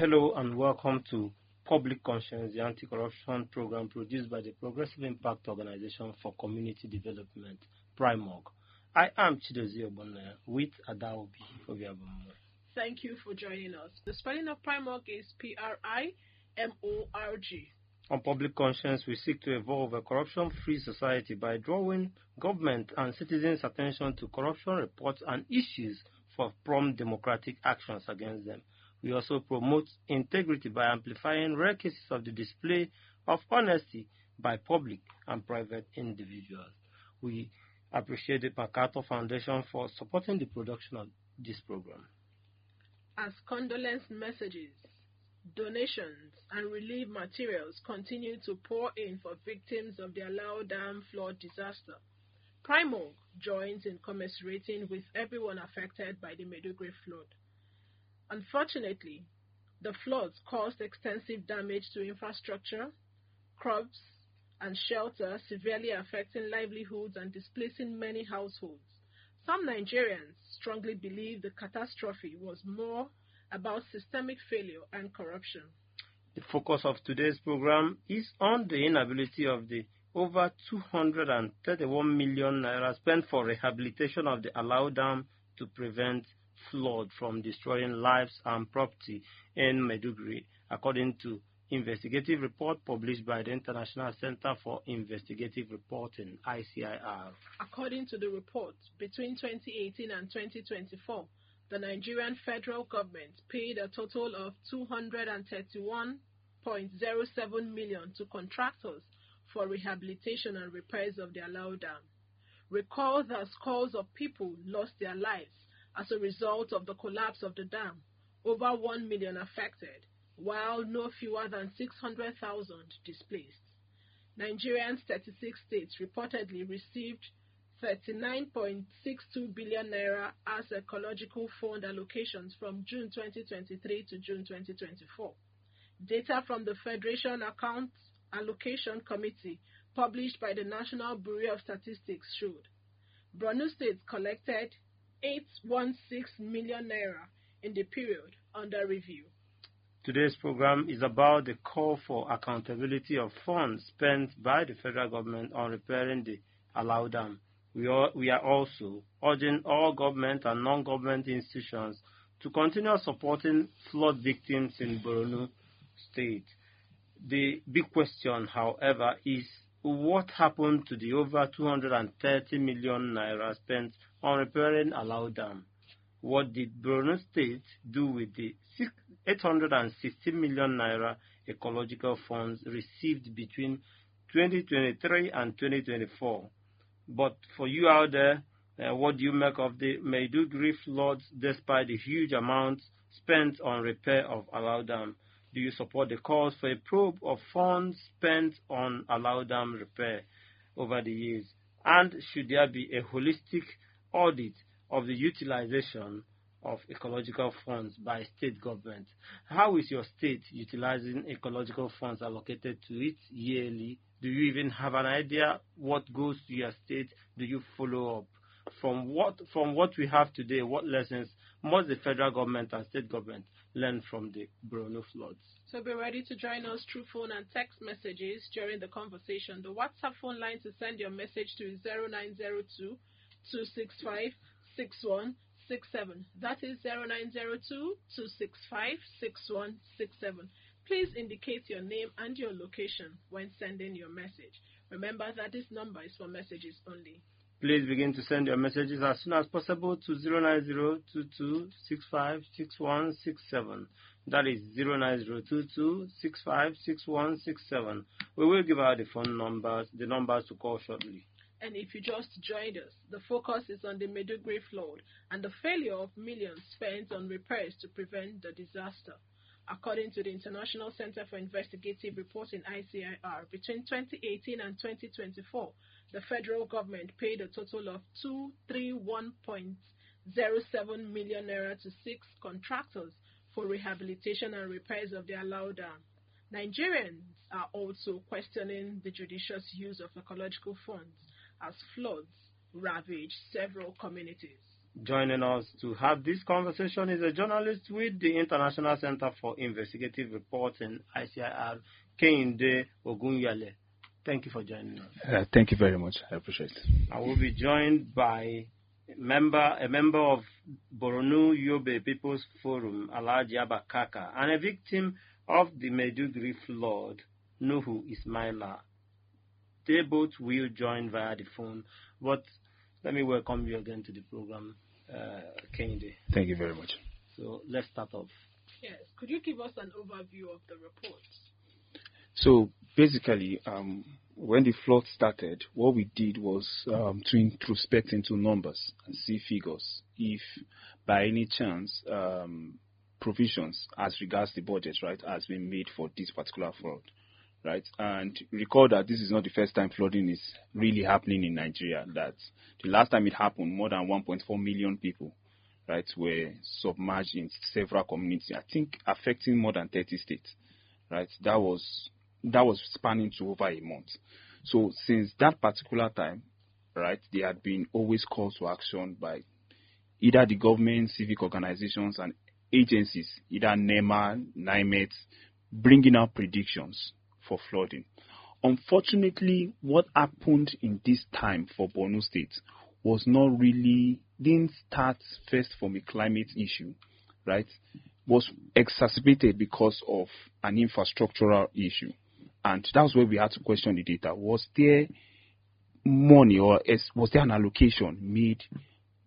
Hello and welcome to Public Conscience, the anti-corruption program produced by the Progressive Impact Organization for Community Development, PRIMOG. I am Chidozie Obonaya with Alau. Thank you for joining us. The spelling of PRIMOG is PRIMORG. On Public Conscience, we seek to evolve a corruption-free society by drawing government and citizens' attention to corruption reports and issues for prompt democratic actions against them. We also promote integrity by amplifying rare cases of the display of honesty by public and private individuals. We appreciate the MacArthur Foundation for supporting the production of this program. As condolence messages, donations, and relief materials continue to pour in for victims of the Alau Dam flood disaster, PRIMOG joins in commiserating with everyone affected by the Maiduguri flood. Unfortunately, the floods caused extensive damage to infrastructure, crops, and shelter, severely affecting livelihoods and displacing many households. Some Nigerians strongly believe the catastrophe was more about systemic failure and corruption. The focus of today's program is on the inability of the over 231 million naira spent for rehabilitation of the Alau Dam to prevent flood from destroying lives and property in Maiduguri, according to investigative report published by the International Center for Investigative Reporting, ICIR. According to the report, between 2018 and 2024, the Nigerian federal government paid a total of 231.07 million to contractors for rehabilitation and repairs of the Alau Dam. Recall that scores of people lost their lives as a result of the collapse of the dam, over 1 million affected, while no fewer than 600,000 displaced. Nigeria's 36 states reportedly received 39.62 billion naira as ecological fund allocations from June 2023 to June 2024. Data from the Federation Account Allocation Committee published by the National Bureau of Statistics showed Borno State collected 816 million naira in the period under review. Today's program is about the call for accountability of funds spent by the federal government on repairing the Alau Dam. We are also urging all government and non-government institutions to continue supporting flood victims in Borno State. The big question, however, is what happened to the over 230 million naira spent on repairing Alau Dam? What did Borno State do with the 860 million naira ecological funds received between 2023 and 2024? But for you out there, what do you make of the Maiduguri floods despite the huge amounts spent on repair of Alau Dam? Do you support the calls for a probe of funds spent on Alau Dam repair over the years? And should there be a holistic audit of the utilization of ecological funds by state government? How is your state utilizing ecological funds allocated to it yearly? Do you even have an idea what goes to your state? Do you follow up? From what we have today, what lessons must the federal government and state government learn from the Borno floods? So be ready to join us through phone and text messages during the conversation. The WhatsApp phone line to send your message to is 0902 265 6167. That is 0902 265 6167. Please indicate your name and your location when sending your message. Remember that this number is for messages only. Please begin to send your messages as soon as possible to 09022656167. That is 09022656167. We will give out the phone numbers, the numbers to call shortly. And if you just joined us, the focus is on the Maiduguri flood and the failure of millions spent on repairs to prevent the disaster. According to the International Center for Investigative Reporting, ICIR, between 2018 and 2024, the federal government paid a total of 231.07 million naira to 6 contractors for rehabilitation and repairs of the Alau Dam. Nigerians are also questioning the judicious use of ecological funds as floods ravage several communities. Joining us to have this conversation is a journalist with the International Center for Investigative Reporting, ICIR, Kehinde Ogunyale. Thank you for joining us. Thank you very much. I appreciate it. I will be joined by a member of Borno Yobe People's Forum, Alau Kaka, and a victim of the Maiduguri flood, Nuhu Ismaila. They both will join via the phone, but let me welcome you again to the program, Kehinde. Thank you very much. So let's start off. Yes. Could you give us an overview of the report? So basically, when the flood started, what we did was to introspect into numbers and see figures. If by any chance provisions as regards the budget, right, has been made for this particular flood, right? And recall that this is not the first time flooding is really happening in Nigeria. That the last time it happened, more than 1.4 million people, right, were submerged in several communities. I think affecting more than 30 states, right? That was spanning to over a month. So since that particular time, right, there had been always calls to action by either the government, civic organizations, and agencies, either NEMA, NIMET, bringing out predictions for flooding. Unfortunately, what happened in this time for Borno State didn't start first from a climate issue, right? Was exacerbated because of an infrastructural issue. And that's where we had to question the data. Was there money or was there an allocation made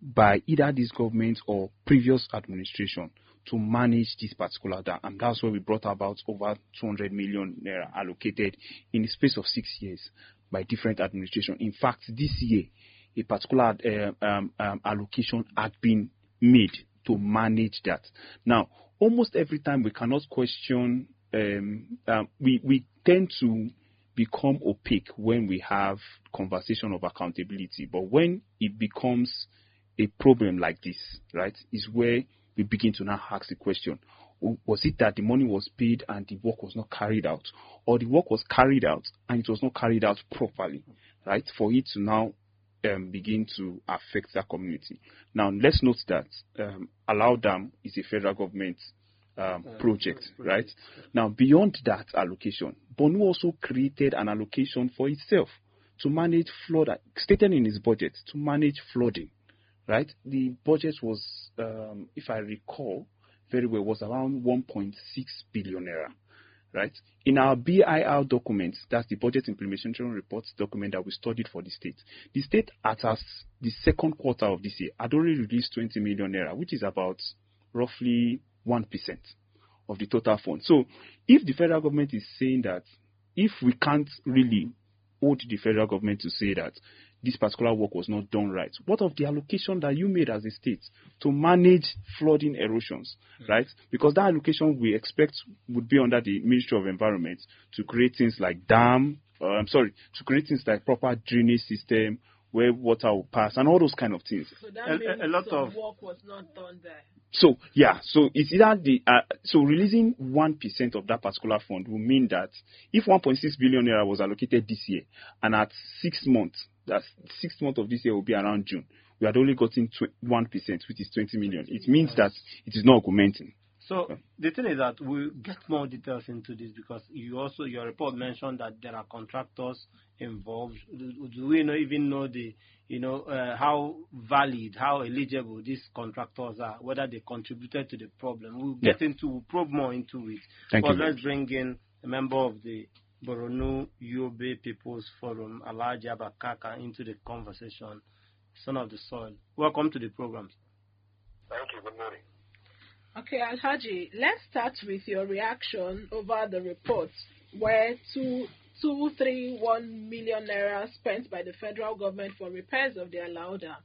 by either this government or previous administration to manage this particular dam? And that's where we brought about over 200 million naira allocated in the space of 6 years by different administrations. In fact, this year, a particular allocation had been made to manage that. Now, almost every time we cannot question, we tend to become opaque when we have conversation of accountability. But when it becomes a problem like this, right, is where we begin to now ask the question, was it that the money was paid and the work was not carried out? Or the work was carried out and it was not carried out properly, right, for it to now begin to affect that community? Now, let's note that Alau Dam is a federal government project, right? Now, beyond that allocation, Borno also created an allocation for itself to manage flood, stated in its budget, to manage flooding, right? The budget was, if I recall very well, was around 1.6 billion naira, right? In our BIR documents, that's the Budget Implementation Reports document that we studied for the state at the second quarter of this year had already released 20 million naira, which is about roughly 1% of the total fund. So if the federal government is saying that, if we can't really hold the federal government to say that this particular work was not done right, what of the allocation that you made as a state to manage flooding erosions, right? Because that allocation we expect would be under the Ministry of Environment to create things like to create things like proper drainage system where water will pass and all those kind of things. So that means a lot of work was not done there. So it's either so releasing 1% of that particular fund will mean that if 1.6 billion naira was allocated this year, and at 6 months, that's 6 months of this year will be around June, we had only gotten 1%, which is 20 million. It means that it is not augmenting. So the thing is that we'll get more details into this because your report mentioned that there are contractors involved. Do we even know how valid, how eligible these contractors are, whether they contributed to the problem? We'll probe more into it. But let's bring in a member of the Borno Yobe People's Forum, Alau Kaka, into the conversation. Son of the soil. Welcome to the program. Thank you. Good morning. Okay, Alhaji, let's start with your reaction over the report where 231 million naira spent by the federal government for repairs of the Alau Dam,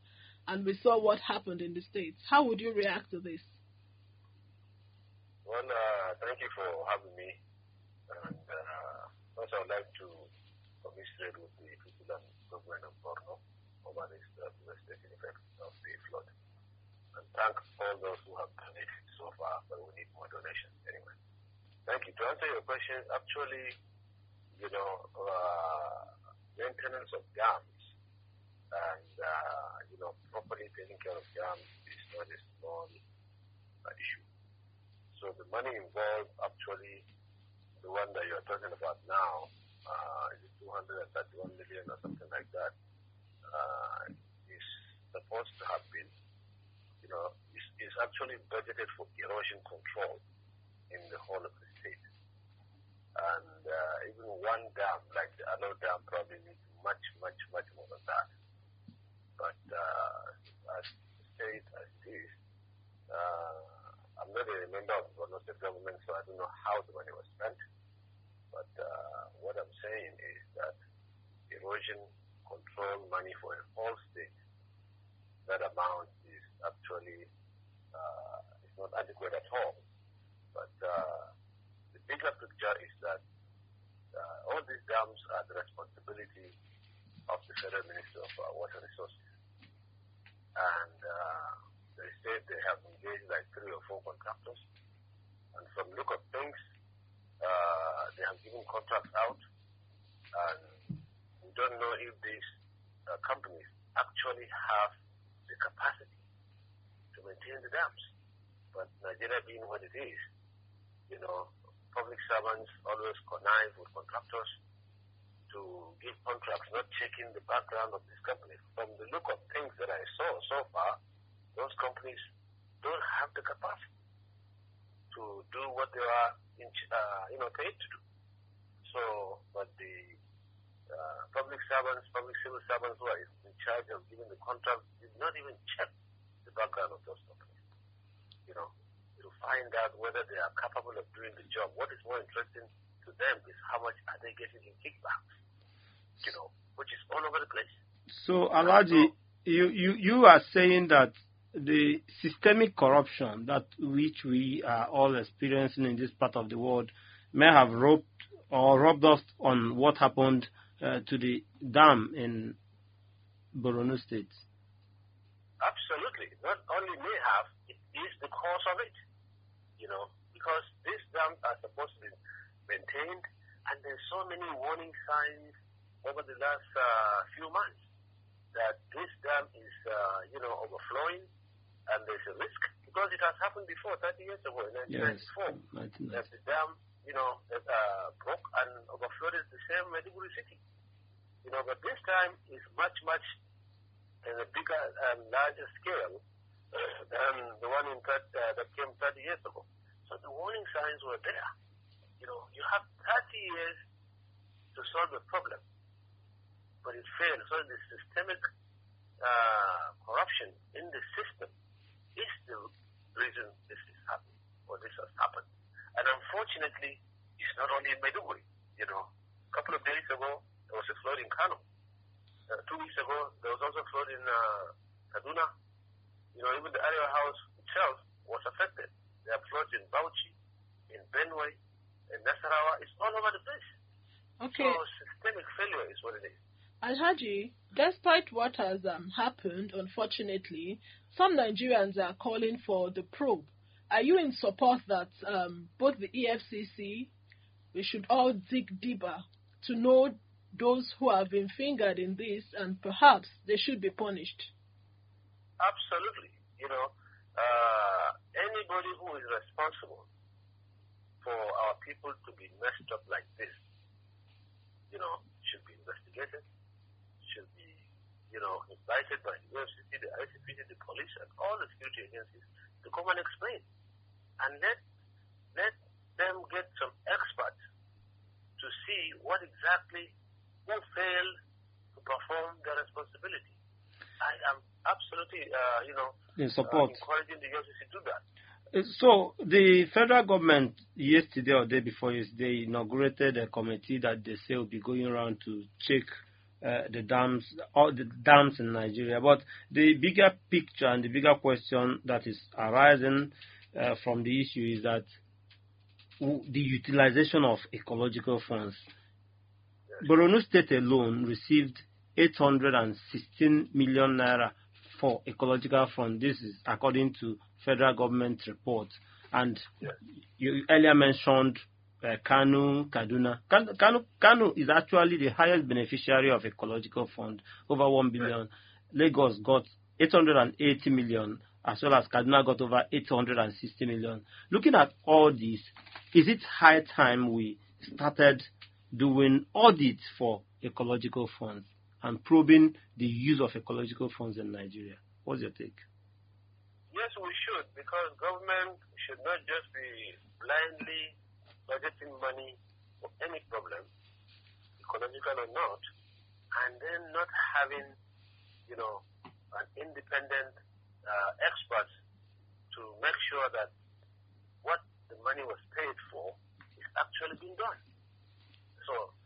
and we saw what happened in the states. How would you react to this? Well, thank you for having me. And also, I'd like to commiserate with the people and government of Borno over this devastating effect of the flood. And thank all those who have done it so far, but we need more donations anyway. Thank you. To answer your question, actually, maintenance of dams And, properly taking care of dams is not a small issue. So the money involved, actually, the one that you're talking about now, is 231 million or something like that, is supposed to have been, is actually budgeted for erosion control in the whole of the state. And even one dam, like the Alau dam, probably needs much, much, much more than that. But as the state as it is, I'm not a member of the Borno state government, so I don't know how the money was spent. But what I'm saying is that erosion control money for a whole state, that amount is actually is not adequate at all. But the bigger picture is that all these dams are the responsibility of the Federal Ministry of Water Resources. And they said they have engaged like 3 or 4 contractors. And from the look of things, they have given contracts out. And we don't know if these companies actually have the capacity to maintain the dams. But Nigeria being what it is, public servants always connive with contractors to give contracts, not checking the background of these companies. From the look of things that I saw so far, those companies don't have the capacity to do what they are, paid to do. So, but the public civil servants who are in charge of giving the contract did not even check the background of those companies. To find out whether they are capable of doing the job. What is more interesting to them is how much are they getting in kickbacks, which is all over the place. So, Alhaji, you are saying that the systemic corruption that which we are all experiencing in this part of the world may have rubbed off on what happened to the dam in Borno State. Absolutely. Not only may have, it is the cause of it. Because these dams are supposed to be maintained, and there's so many warning signs over the last few months that this dam is, overflowing, and there's a risk, because it has happened before, 30 years ago, in 1994, that the dam, broke and overflowed the same Maiduguri city. But this time is much, much in a bigger and larger scale than the one that came 30 years ago. So the warning signs were there. You have 30 years to solve a problem, but it failed. So the systemic corruption in the system is the reason this is happening, or this has happened. And unfortunately, it's not only in Maiduguri. A couple of days ago, there was a flood in Kano. 2 weeks ago, there was also a flood in Kaduna. Even the area house itself was affected. There are floods in Bauchi, in Benue, in Nasarawa. It's all over the place. Okay. So systemic failure is what it is. Alhaji, despite what has happened, unfortunately, some Nigerians are calling for the probe. Are you in support that both the EFCC, we should all dig deeper to know those who have been fingered in this, and perhaps they should be punished? Absolutely. Anybody who is responsible for our people to be messed up like this, should be investigated, should be, invited by the UFCC, the ICPC, the police, and all the security agencies to come and explain. And let them get some experts to see what exactly, who failed to perform their responsibility. I am absolutely, in support, encouraging the UFCC to do that. So the federal government yesterday or day before yesterday inaugurated a committee that they say will be going around to check the dams, all the dams in Nigeria. But the bigger picture and the bigger question that is arising from the issue is that the utilization of ecological funds. Yes. Borno State alone received 816 million naira for ecological fund. This is according to federal government reports. And yes, you earlier mentioned Kanu, Kaduna. Kanu is actually the highest beneficiary of ecological fund, over 1 billion. Lagos got 880 million, as well as Kaduna got over 860 million. Looking at all this, is it high time we started doing audits for ecological funds and probing the use of ecological funds in Nigeria? What's your take? Yes, we should, because government should not just be blindly budgeting money for any problem, ecological or not, and then not having, an independent experts to make sure that what the money was paid for is actually being done. So,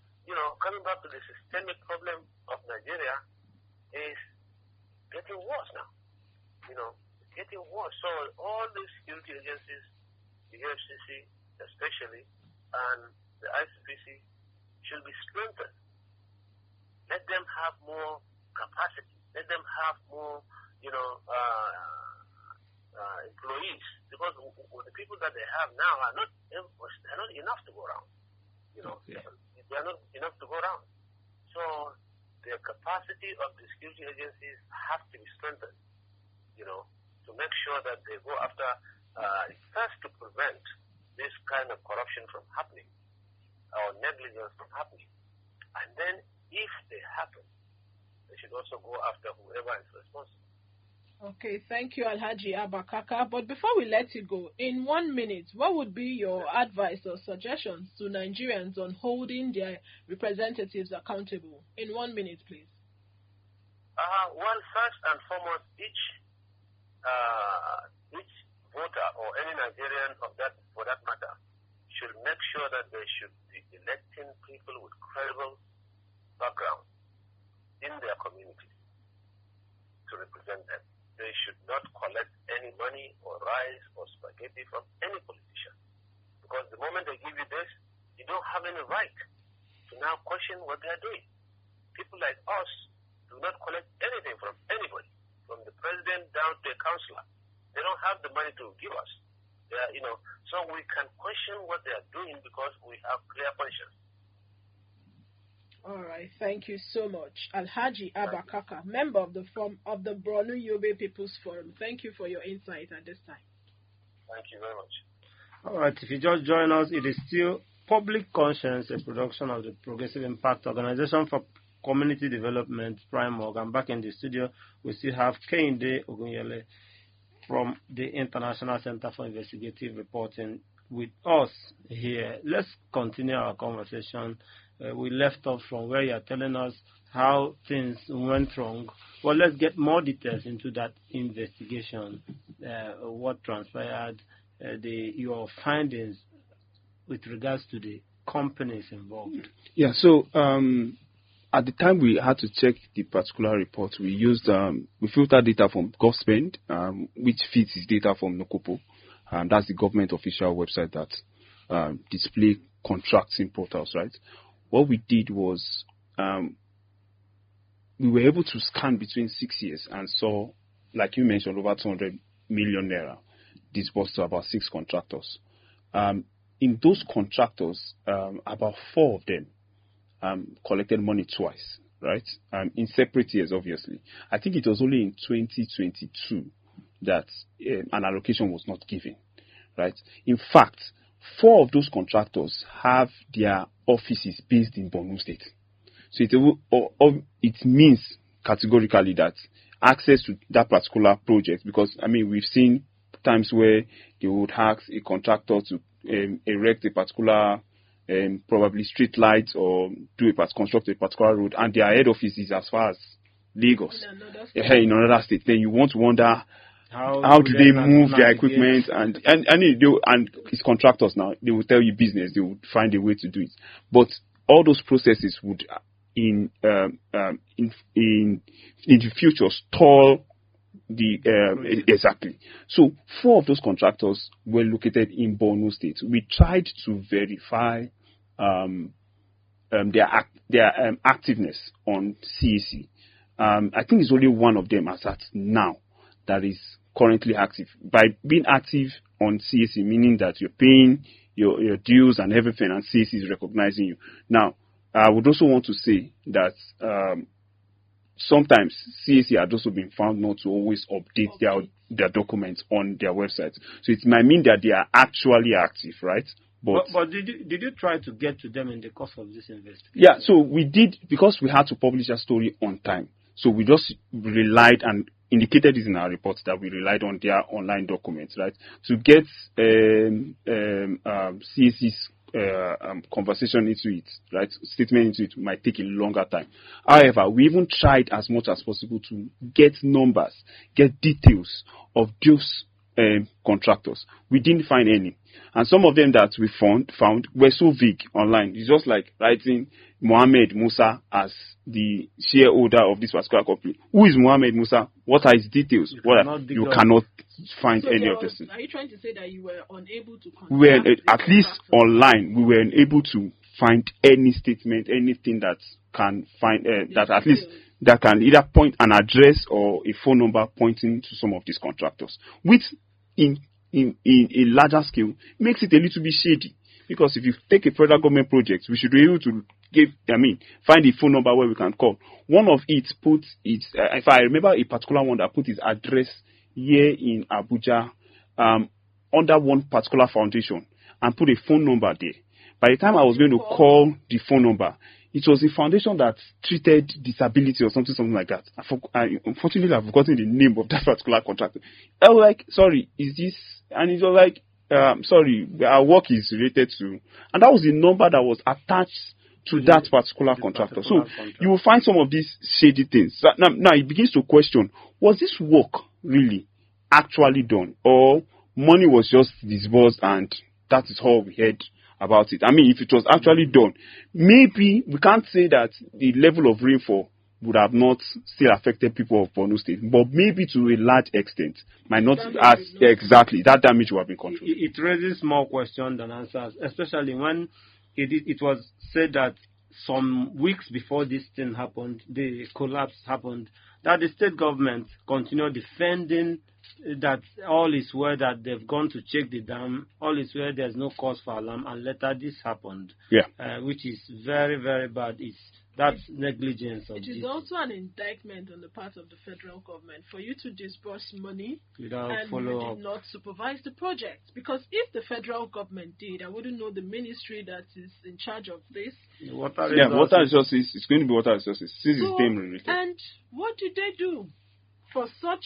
coming back to the systemic problem of Nigeria is getting worse now. Getting worse. So all these security agencies, the FCC especially, and the ICPC should be strengthened. Let them have more capacity. Let them have more, employees, because the people that they have now are not enough to go around. They are not enough to go around. So the capacity of the security agencies have to be strengthened. To make sure that they go after, first to prevent this kind of corruption from happening or negligence from happening. And then if they happen, they should also go after whoever is responsible. Okay, thank you, Alhaji Abakaka. But before we let you go, in 1 minute, what would be your advice or suggestions to Nigerians on holding their representatives accountable? In 1 minute, please. Well, first and foremost, each voter or any Nigerian for that matter should make sure that they should be electing people with credible background in their community to represent them. They should not collect any money or rice or spaghetti from any politician, because the moment they give you this, you don't have any right to now question what they are doing. People like us do not collect anything from anybody, from the president down to a councillor. They don't have the money to give us. They are, so we can question what they are doing because we have clear conscience. All right, thank you so much, Alhaji Abakaka, member of the Borno Yobe People's Forum. Thank you for your insight at this time. Thank you very much. All right, if you just join us, it is still Public Conscience, a production of the Progressive Impact Organization for Community Development, Primorg. And back in the studio, we still have Kehinde Ogunyele from the International Center for Investigative Reporting with us here. Let's continue our conversation. We left off from where you are telling us how things went wrong. Well, let's get more details into that investigation. What transpired, your findings with regards to the companies involved. Yeah, so at the time we had to check the particular report, we used we filtered data from GovSpend, which feeds its data from Nokopo. That's the government official website that display contracting portals, right? What we did was we were able to scan between 6 years and saw, like you mentioned, over 200 million naira disbursed to about 6 contractors. In those contractors, about 4 of them collected money twice, right? In separate years, obviously. I think it was only in 2022 that an allocation was not given, right? In fact, 4 of those contractors have their offices based in Borno State. So it means categorically that access to that particular project, because, we've seen times where they would ask a contractor to erect a particular probably street lights or construct a particular road, and their head office is as far as Lagos, in another state. Then you want to wonder, how do they move their equipment? And it's contractors now. They will tell you business. They would find a way to do it. But all those processes would, in the future, stall the exactly. So 4 of those contractors were located in Borno State. We tried to verify their activeness on CAC. I think it's only one of them as at now that is currently active. By being active on CAC, meaning that you're paying your dues and everything, and CAC is recognizing you. Now, I would also want to say that sometimes CAC had also been found not to always update their documents on their websites. So it might mean that they are actually active, right? But did you try to get to them in the course of this investigation? Yeah, so we did, because we had to publish a story on time. So we just relied and indicated this in our reports that we relied on their online documents, right? To get CAC's conversation into it, right? Statement into it might take a longer time. However, we even tried as much as possible to get numbers, get details of those contractors. We didn't find any. And some of them that we found were so vague online. It's just like writing Mohammed Musa as the shareholder of this particular company. Who is Mohammed Musa? What are his details? You cannot find any of this. Are you trying to say that you were unable to contact? We were, at least online, we were unable to find any statement, anything that can find that at least that can either point an address or a phone number pointing to some of these contractors, which in a larger scale makes it a little bit shady. Because if you take a federal government project, we should be able to find a phone number where we can call. One of it puts its, if I remember a particular one that put its address here in Abuja, under one particular foundation, and put a phone number there. By the time I was going to call the phone number, it was a foundation that treated disability or something like that. Unfortunately, I've forgotten the name of that particular contractor. I was like, sorry, is this? And it was like, sorry, our work is related to, and that was the number that was attached to that particular contractor. So you will find some of these shady things. Now it begins to question, was this work really actually done, or money was just disbursed and that is all we heard about it? I mean, if it was actually done, maybe we can't say that the level of rainfall would have not still affected people of Borno State, but maybe to a large extent might not as exactly that damage will have been controlled. It raises more questions than answers, especially when it was said that some weeks before this thing happened, the collapse happened, that the state government continued defending that all is well, that they've gone to check the dam, all is well, there's no cause for alarm, and later this happened. Yeah. Which is very, very bad. That's negligence of it is also an indictment on the part of the federal government for you to disburse money without and you did not supervise the project. Because if the federal government did, I wouldn't know the ministry that is in charge of this. Water resources. It's going to be water resources. Since it's dam related. And what did they do for such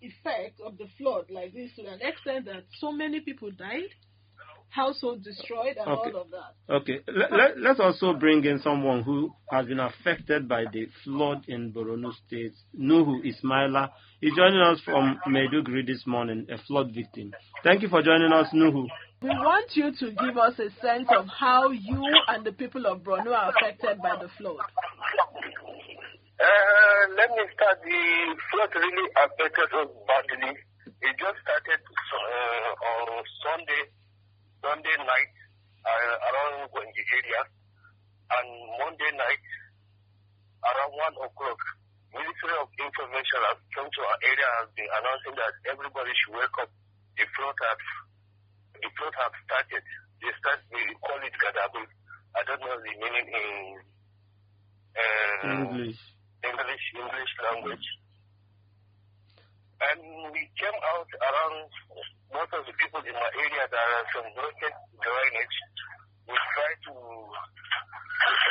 effect of the flood like this, to an extent that so many people died, households destroyed, and all of that? Okay, let's also bring in someone who has been affected by the flood in Borno State. Nuhu Ismaila is joining us from Maiduguri this morning, a flood victim. Thank you for joining us, Nuhu. We want you to give us a sense of how you and the people of Borno are affected by the flood. Let me start. The flood really affected us badly. It just started on Sunday night around Gwangi area, and Monday night around 1 o'clock. Ministry of Information has come to our area and has been announcing that everybody should wake up. The flood have started. We call it Gadabul. I don't know the meaning in English language. And we came out around, most of the people in my area, there are some broken drainage. We try to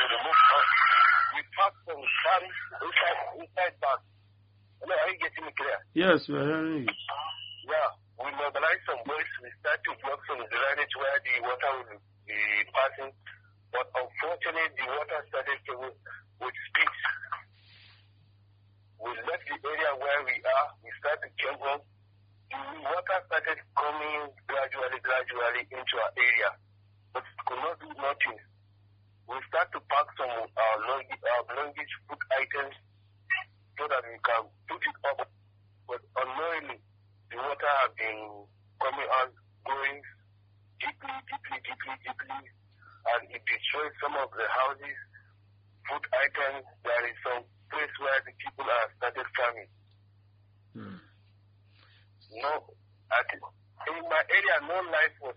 remove us. We packed some sand inside bags. Hello, are you getting me clear? Yes, we're hearing you. Yeah, we mobilized some boys. We start to block some drainage where the water will be passing. But unfortunately, the water started to with speed. We left the area where we are. We started to jump on. The water started coming gradually into our area. But we could not do nothing. We start to pack some of our luggage, food items, so that we can put it up. But unknowingly, the water has been coming out, going deeply, and it destroyed some of the houses, food items. There is some place where the people are started farming. No, in my area, no life was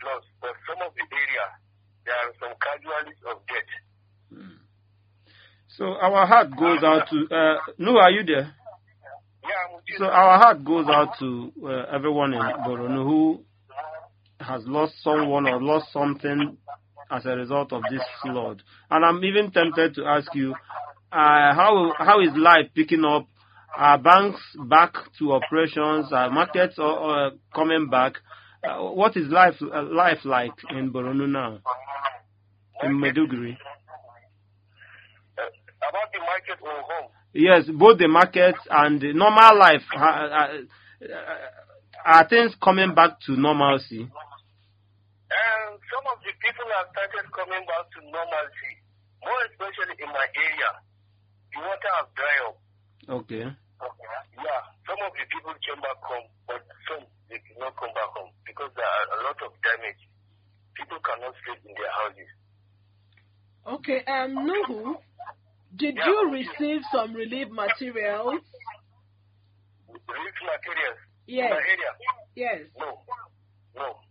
lost, but some of the area, there are some casualties of death. So our heart goes out to No, are you there? Yeah, I'm with you. So our heart goes out to everyone in Borno who has lost someone or lost something as a result of this flood. And I'm even tempted to ask you, how is life picking up? Are banks back to operations? Are markets or coming back? What is life like in Borno now? In Maiduguri? About the market or home? Yes, both the markets and the normal life. Are things coming back to normalcy? Some of the people have started coming back to normalcy, more especially in my area. The water has dried up. Okay. Yeah, some of the people came back home, but some they did not come back home because there are a lot of damage. People cannot sleep in their houses. Okay, Nuhu, did you receive some relief materials? Relief materials? Yes. In my area? Yes. No.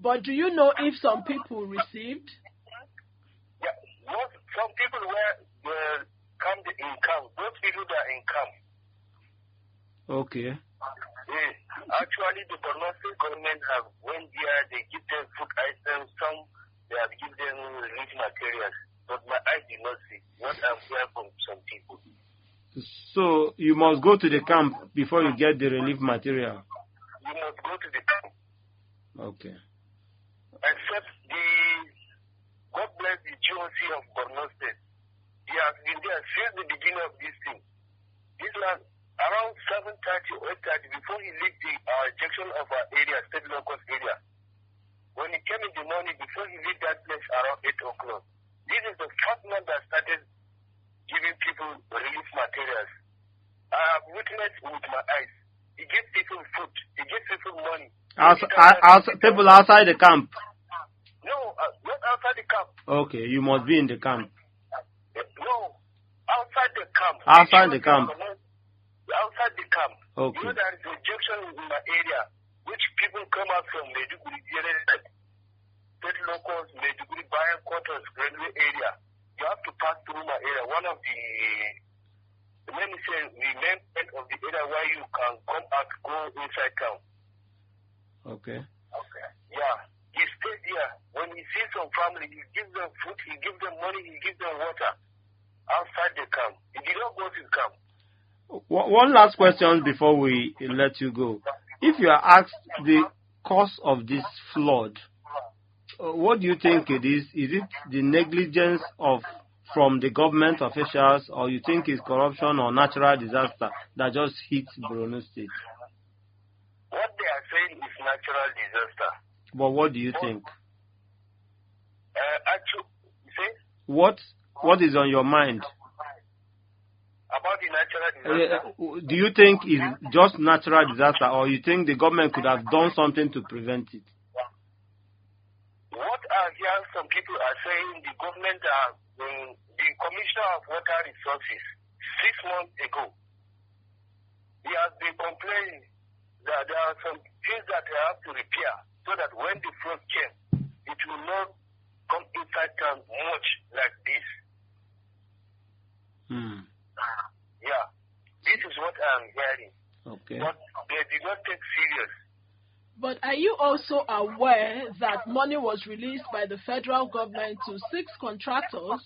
But do you know if some people received? Yeah, some people were in camp. Those people that are in camp. Okay. Actually, the Borno State government have went there. They give them food items. Some they have given them relief materials. But my eyes did not see what I'm hearing from some people. So you must go to the camp before you get the relief material. You must go to the camp. Okay. Except God bless the GOC of Borno State. He has been there since the beginning of this thing. This man, around 7:30 or 8:30, before he left the junction of our area, state locust area, when he came in the morning, before he left that place around 8 o'clock, this is the first man that started giving people relief materials. I have witnessed with my eyes. He gives people food. He gives people money. People outside the camp? No, not outside the camp. Okay, you must be in the camp. No, outside the camp. Outside the camp. Outside the camp. Okay. You know there is a junction in my area, which people come out from Maiduguri, state locals, Maiduguri, Bayan quarters, railway area. You have to pass through my area. One of the main end of the area where you can come out, go inside town. Okay. Yeah. He stayed there. When he sees some family, he gives them food, he gives them money, he gives them water outside the camp. He did not go to the camp. One last question before we let you go. If you are asked the cause of this flood, what do you think it is? Is it the negligence from the government officials, or you think it's corruption or natural disaster that just hit Borno State? What they are saying is natural disaster. But what do you think? Actually, you say? What is on your mind? About the natural disaster? Do you think it's just natural disaster, or you think the government could have done something to prevent it? What I hear some people are saying, the government, the Commissioner of Water Resources, 6 months ago, he has been complaining that there are some things that they have to repair so that when the flood came, it will not come inside town much like this. Yeah, this is what I'm hearing. Okay. But they did not take serious. But are you also aware that money was released by the federal government to 6 contractors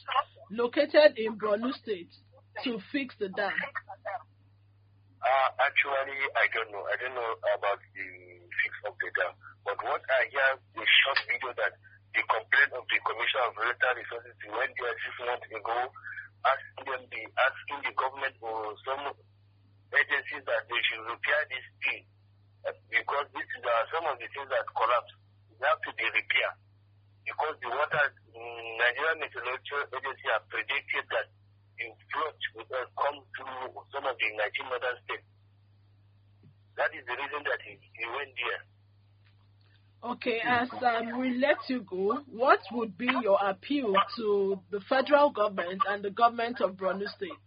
located in Borno State to fix the dam? Actually, I don't know. I don't know about the fix of the dam. But what I hear, the short video that the complaint of the Commissioner of Water Resources went there 6 months ago, asking the government or some agencies that they should repair this thing. Because this is some of the things that collapse. They have to be repaired. Because the water, Nigerian Meteorological Agency have predicted that the flood will come through some of the 19 northern states. That is the reason that he went there. Okay, as we let you go, what would be your appeal to the federal government and the government of Borno State?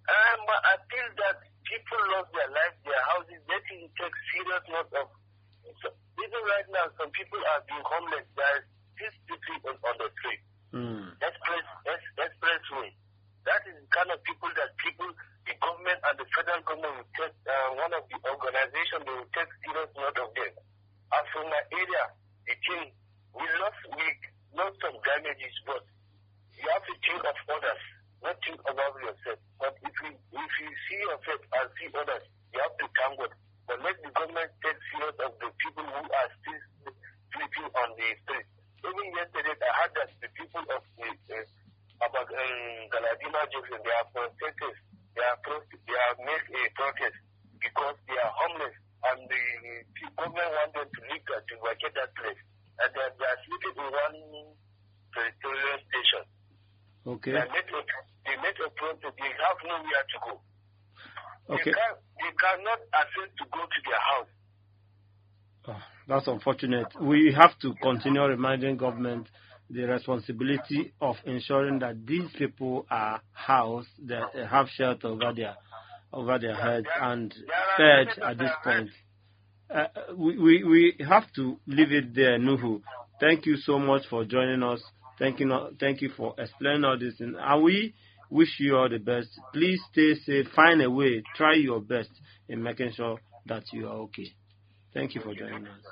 I feel that people lost their lives, their houses. They need to take serious note of. So, even right now, some people are being homeless. There are still people on the street. Expressway. That is the kind of people that the government and the federal government will take, one of the organizations, they will take serious note of them. As from my area, we lost some damages, but you have to think of others, not think about yourself. But if you see yourself and see others, you have to thank God. But let the government take serious of the people who are still sleeping on the streets. Even yesterday, I heard that the people of about Galadima Jackson, they are protesters. They have made a protest because they are homeless, and the government want them to leave to vacate that place. And they are sleeping in one petroleum station. Okay. They made a protest. They have nowhere to go. Okay. They cannot access to go to their house. Oh, that's unfortunate. We have to continue reminding government the responsibility of ensuring that these people are housed, that they have shelter over their heads and fed at this point. We have to leave it there, Nuhu. Thank you so much for joining us. Thank you for explaining all this. And we wish you all the best. Please stay safe. Find a way. Try your best in making sure that you are okay. Thank you for joining us.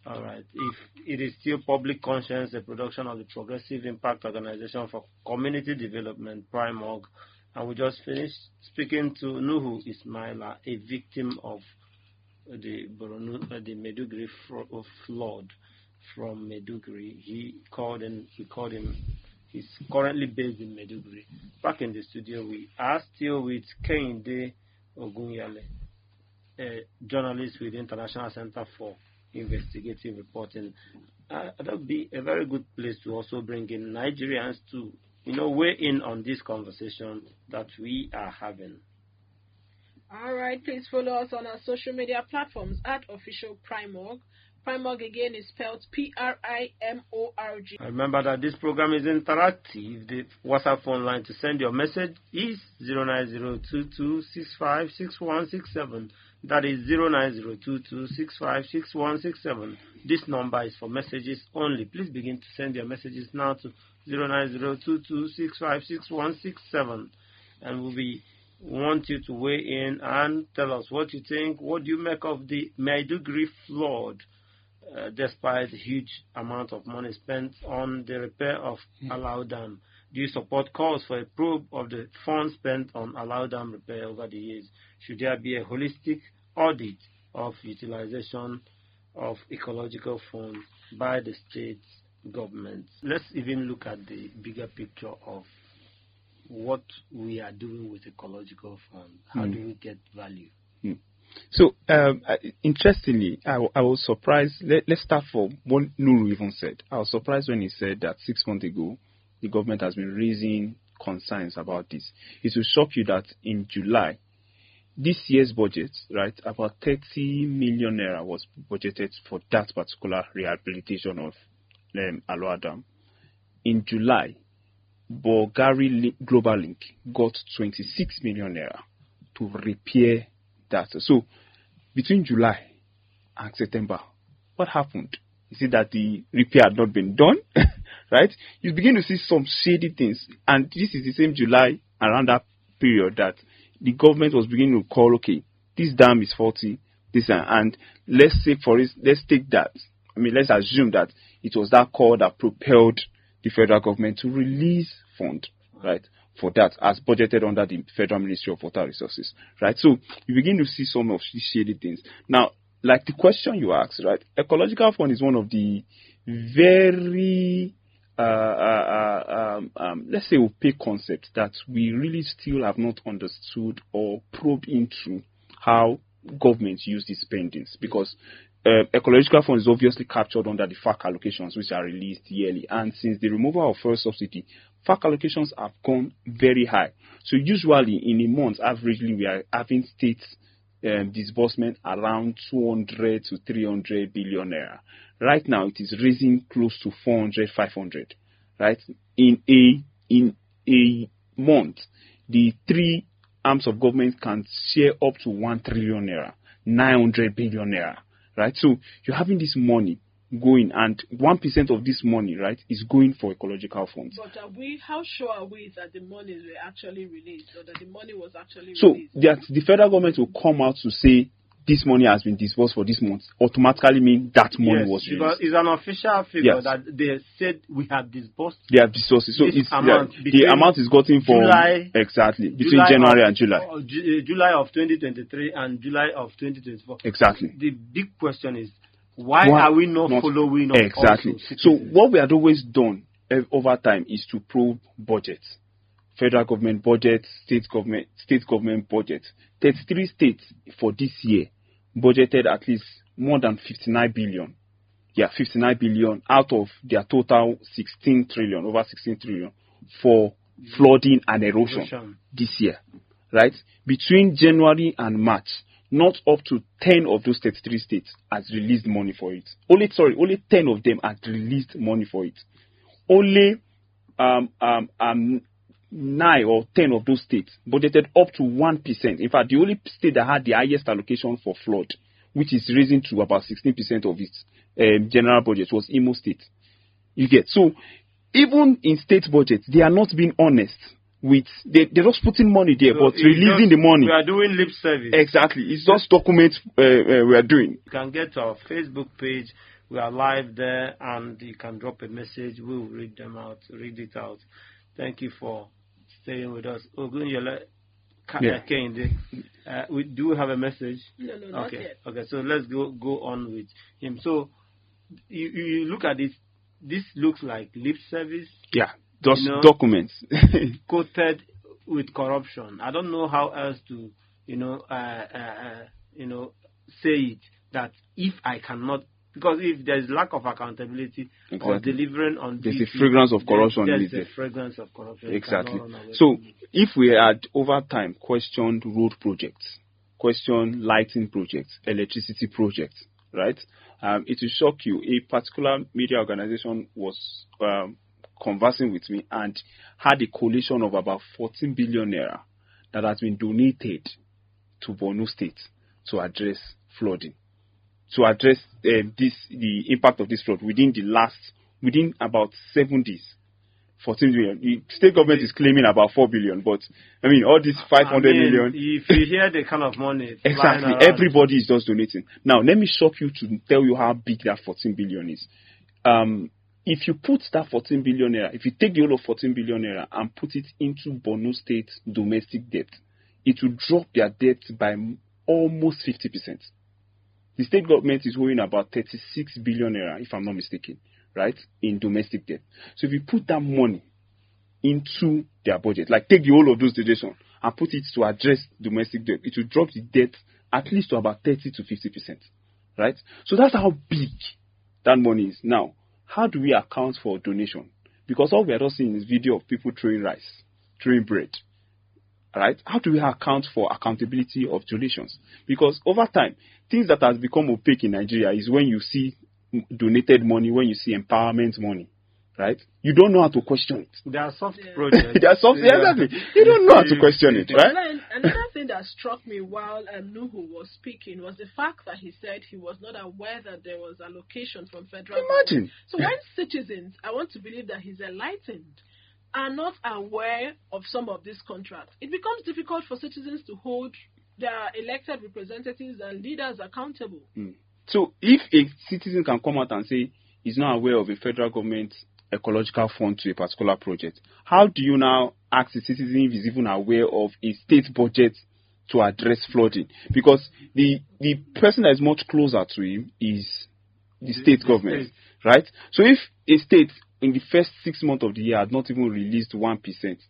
All right. If it is still Public Conscience, the production of the Progressive Impact Organization for Community Development, PRIMOG, and we just finished speaking to Nuhu Ismaila, a victim of the Maiduguri flood from Maiduguri. We called him. He's currently based in Maiduguri. Back in the studio, we are still with Kehinde Ogunyale, a journalist with the International Center for Investigative Reporting. That would be a very good place to also bring in Nigerians to, weigh in on this conversation that we are having. All right, please follow us on our social media platforms at Official PRIMOG. PRIMOG again is spelled PRIMORG. Remember that this program is interactive. The WhatsApp phone line to send your message is 09022656167. That is 09022656167. This number is for messages only. Please begin to send your messages now to 09022656167. And we want you to weigh in and tell us what you think. What do you make of the Maiduguri flood? Despite the huge amount of money spent on the repair of Alau Dam, do you support calls for a probe of the funds spent on Alau Dam repair over the years? Should there be a holistic audit of utilization of ecological funds by the state governments? Let's even look at the bigger picture of what we are doing with ecological funds. How do we get value? So, interestingly, I was surprised. Let's start from what Nuru even said. I was surprised when he said that 6 months ago, the government has been raising concerns about this. It will shock you that in July, this year's budget, right, about 30 million naira was budgeted for that particular rehabilitation of Alau Dam. In July, Bulgari Global Link got 26 million naira to repair that. So, between July and September, what happened? Is it that the repair had not been done? Right? You begin to see some shady things. And this is the same July, around that period, that the government was beginning to call, okay, this dam is faulty, and let's say let's take that. Let's assume that it was that call that propelled the federal government to release fund, right, for that, as budgeted under the Federal Ministry of Water Resources, right? So you begin to see some of these shady things. Now, like the question you asked, right, ecological fund is one of the very, let's say, opaque concepts that we really still have not understood or probed into how governments use these spendings, because ecological fund is obviously captured under the FAC allocations, which are released yearly. And since the removal of fuel subsidy, FAC allocations have gone very high. So usually in a month, averagely, we are having states disbursement around 200 to 300 billion naira. Right now, it is raising close to 400, 500. Right? In a month, the 3 arms of government can share up to 1 trillion naira, 900 billion naira, right? So you're having this money going, and 1% of this money, right, is going for ecological funds. But how sure are we that the monies were actually released, or that the money was actually So released? that the federal government will come out to say this money has been disbursed for this month, automatically mean that money was released. Because it's an official figure Yes. that they said we have disbursed. They have disbursed it. So This it's amount the amount is gotten for July- exactly between January and July. July of 2023 and July of 2024. Exactly. The big question is, why are we not following up? Exactly. Also, So what we had always done over time is to probe budgets. Federal government budget, state government budget. 33 states for this year budgeted at least more than 59 billion. Yeah, 59 billion out of their total 16 trillion, over 16 trillion for flooding and erosion this year. Right? Between January and March, not up to 10 of those 33 states has released money for it. Only 10 of them has released money for it. Only 9 or 10 of those states budgeted up to 1%. In fact, the only state that had the highest allocation for flood, which is raising to about 16% of its general budget, was Imo State. You get? So, even in state budgets, they are not being honest with, they're just putting money there, so but releasing the money. We are doing lip service. Exactly. It's just documents we are doing. You can get to our Facebook page. We are live there, and you can drop a message. We will read it out. Thank you for staying with us. We do have a message. No, not yet. Okay, so let's go on with him. So you look at this. This looks like lip service. Yeah, just documents coated with corruption. I don't know how else to say it. That if I cannot. Because if there is lack of accountability or delivering on there's a fragrance of corruption. There's a fragrance of corruption. Exactly. So if we had over time questioned road projects, questioned lighting projects, electricity projects, right? It will shock you. A particular media organization was conversing with me and had a collation of about 14 billion naira that has been donated to Borno State to address flooding. To address the impact of this flood within about 7 days. 14 billion. The state government is claiming about 4 billion, but I mean all this 500 million. If you hear the kind of money, exactly, everybody is just donating. Now let me shock you to tell you how big that 14 billion is. If you put that 14 billion naira, if you take the whole of 14 billion naira and put it into Borno State domestic debt, it will drop their debt by almost 50%. The state government is owing about 36 billion naira, if I'm not mistaken, right, in domestic debt. So if you put that money into their budget, like take the whole of those donations and put it to address domestic debt, it will drop the debt at least to about 30 to 50%, right? So that's how big that money is. Now, how do we account for donation? Because all we are just seeing is video of people throwing rice, throwing bread. Right? How do we account for accountability of donations? Because over time, things that has become opaque in Nigeria is when you see donated money, when you see empowerment money, right? You don't know how to question it. They are soft projects. They are soft, exactly. You don't know how to question it, right? Another thing that struck me while Nuhu was speaking was the fact that he said he was not aware that there was allocation from federal government. So when citizens, I want to believe that he's enlightened, are not aware of some of these contracts, it becomes difficult for citizens to hold their elected representatives and leaders accountable. So if a citizen can come out and say he's not aware of a federal government ecological fund to a particular project, how do you now ask the citizen if he's even aware of a state budget to address flooding? Because the person that is much closer to him is the state government, right? So if a state in the first 6 months of the year had not even released 1%,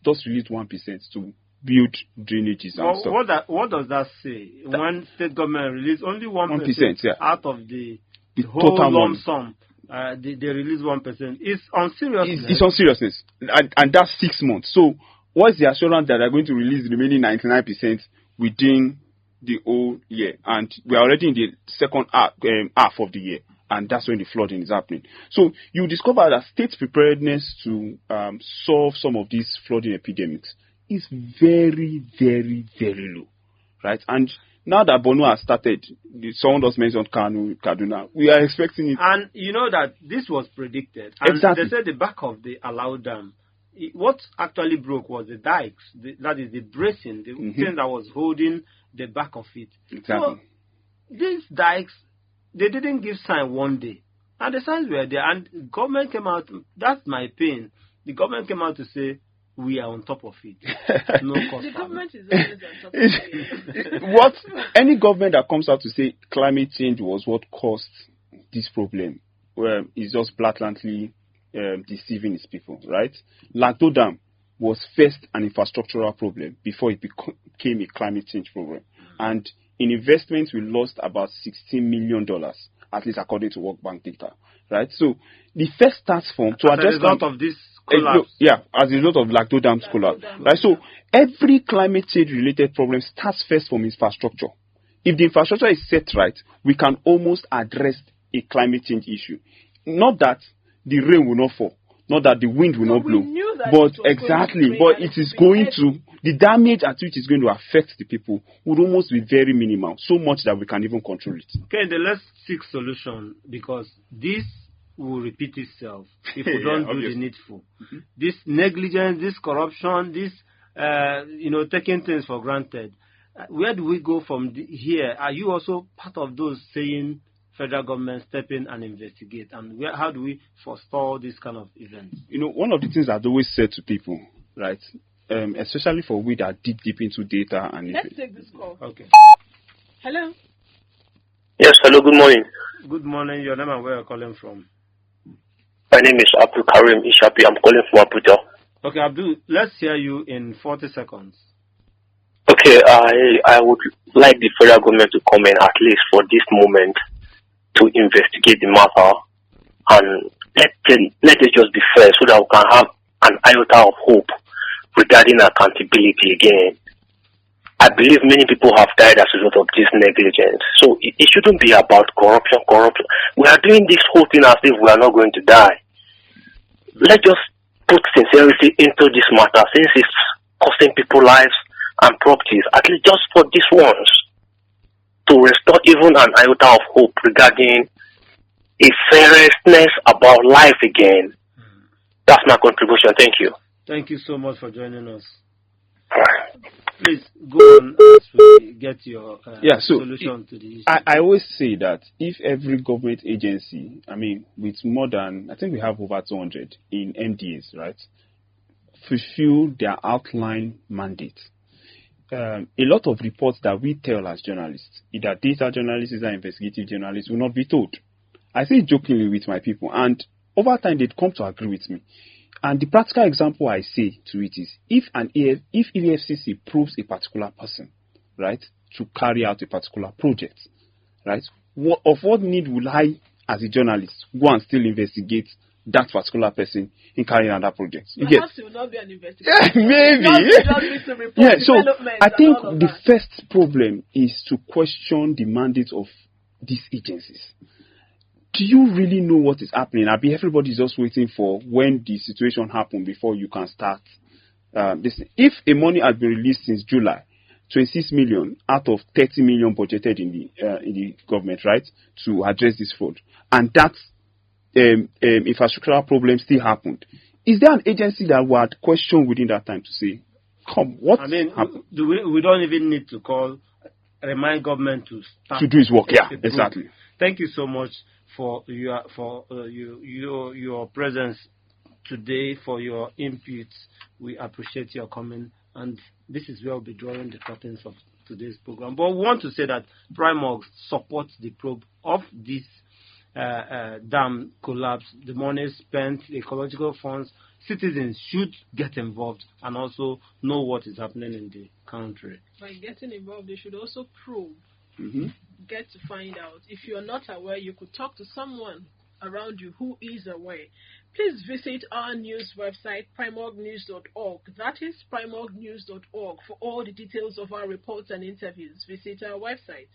just released 1% to build drainages and stuff. What does that say? When state government release only 1% out of the whole total lump sum, they release 1%. It's on seriousness. It's on seriousness, and that's 6 months. So what's the assurance that they're going to release the remaining 99% within the whole year? And we're already in the second half of the year. And that's when the flooding is happening. So you discover that state preparedness to solve some of these flooding epidemics is very, very, very low, right? And now that Borno has started, someone just mentioned Kaduna, we are expecting it. And you know that this was predicted. And Exactly. They said the back of the Alau Dam, what actually broke was the dikes, that is the bracing, the thing that was holding the back of it. Exactly. So these dikes, they didn't give sign one day. And the signs were there. And the government came out, that's my pain. The government came out to say, we are on top of it. No cost. The government is always on top of it. What any government that comes out to say climate change was what caused this problem is just blatantly deceiving its people, right? Lagdo Dam was first an infrastructural problem before it became a climate change problem. And in investments, we lost about $16 million, at least according to World Bank data, right? So the first task form to address as a result of this collapse. As a result of Lagdo Dam's collapse, right? So every climate change related problem starts first from infrastructure. If the infrastructure is set right, we can almost address a climate change issue. Not that the rain will not fall, not that the wind will not blow, but it is going to, the damage at which it's going to affect the people would almost be very minimal, so much that we can even control it. Okay, then let's seek solution, because this will repeat itself if we don't do the needful. This negligence, this corruption, this taking things for granted. Where do we go from here? Are you also part of those saying federal government step in and investigate? And how do we forestall this kind of events? One of the things I've always said to people, right, especially for we that are deep into data and let's take this call. Okay. Hello. Yes, hello, good morning. Good morning. Your name and where you're calling from? My name is Abdul Karim Ishapi. I'm calling from Abuja. Okay, Abdul, let's hear you in 40 seconds. Okay, I would like the federal government to come in at least for this moment to investigate the matter, and let it just be fair so that we can have an iota of hope regarding accountability again. I believe many people have died as a result of this negligence. So it shouldn't be about corruption. We are doing this whole thing as if we are not going to die. Let's just put sincerity into this matter, since it's costing people lives and properties, at least just for these ones, to restore even an iota of hope regarding a seriousness about life again. That's my contribution. Thank you. Thank you so much for joining us. All right. Please go on as we get your solution to the issue. I always say that if every government agency, with more than, I think we have over 200 in MDAs, right, fulfill their outline mandate, a lot of reports that we tell as journalists, either data journalists or investigative journalists, will not be told. I say it jokingly with my people, and over time they'd come to agree with me. And the practical example I say to it is, if EFCC proves a particular person, right, to carry out a particular project, right, what need will I, as a journalist, go and still investigate that particular person in carrying out that project? Perhaps it will not be an investigation. Maybe. So I think the first problem is to question the mandate of these agencies. Do you really know what is happening? Everybody is just waiting for when the situation happens before you can start this. If a money has been released since July, 26 million out of 30 million budgeted in the government, right, to address this fraud, and that infrastructural problem still happened, is there an agency that would question within that time to say, come, what happened? We don't even need to remind government to start to do its work. Yeah, exactly. Thank you so much for your presence today, for your inputs. We appreciate your comment, and this is where we'll be drawing the curtains of today's program. But we want to say that Primorg supports the probe of this dam collapse. The money spent, the ecological funds, citizens should get involved and also know what is happening in the country. By getting involved, they should also probe. Get to find out. If you're not aware, you could talk to someone around you who is aware. Please visit our news website, primorgnews.org. That is primorgnews.org for all the details of our reports and interviews. Visit our website,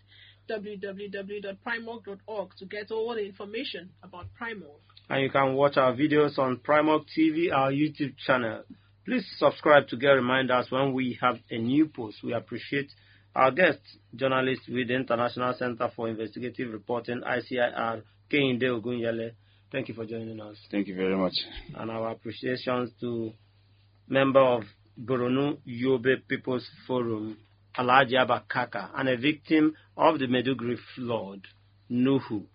www.primorg.org, to get all the information about Primorg. And you can watch our videos on Primorg TV, our YouTube channel. Please subscribe to get reminders when we have a new post. We appreciate our guest, journalist with the International Center for Investigative Reporting, ICIR, Kehinde Ogunyele. Thank you for joining us. Thank you very much. And our appreciations to member of Borno Yobe People's Forum, Alhaji Abakaka, and a victim of the Maiduguri flood, Nuhu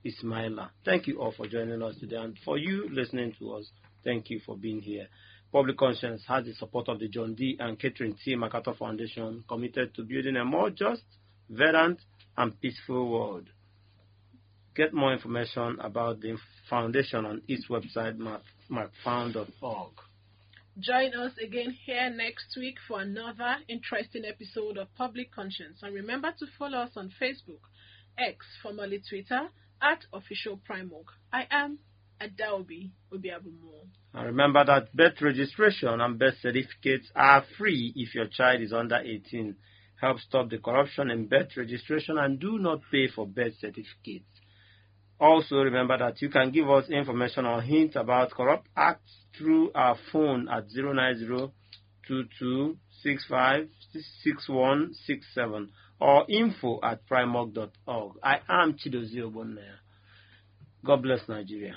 Ismaila. Thank you all for joining us today. And for you listening to us, thank you for being here. Public Conscience has the support of the John D. and Catherine T. MacArthur Foundation, committed to building a more just, verdant, and peaceful world. Get more information about the foundation on its website, macfound.org. Join us again here next week for another interesting episode of Public Conscience. And remember to follow us on Facebook, X, formerly Twitter, @OfficialPrimorg. I am Adaobi Obiabumo. And remember that birth registration and birth certificates are free if your child is under 18. Help stop the corruption in birth registration and do not pay for birth certificates. Also, remember that you can give us information or hints about corrupt acts through our phone at 09022656167 or info@primorg.org. I am Chidozie Ogbonnaya. God bless Nigeria.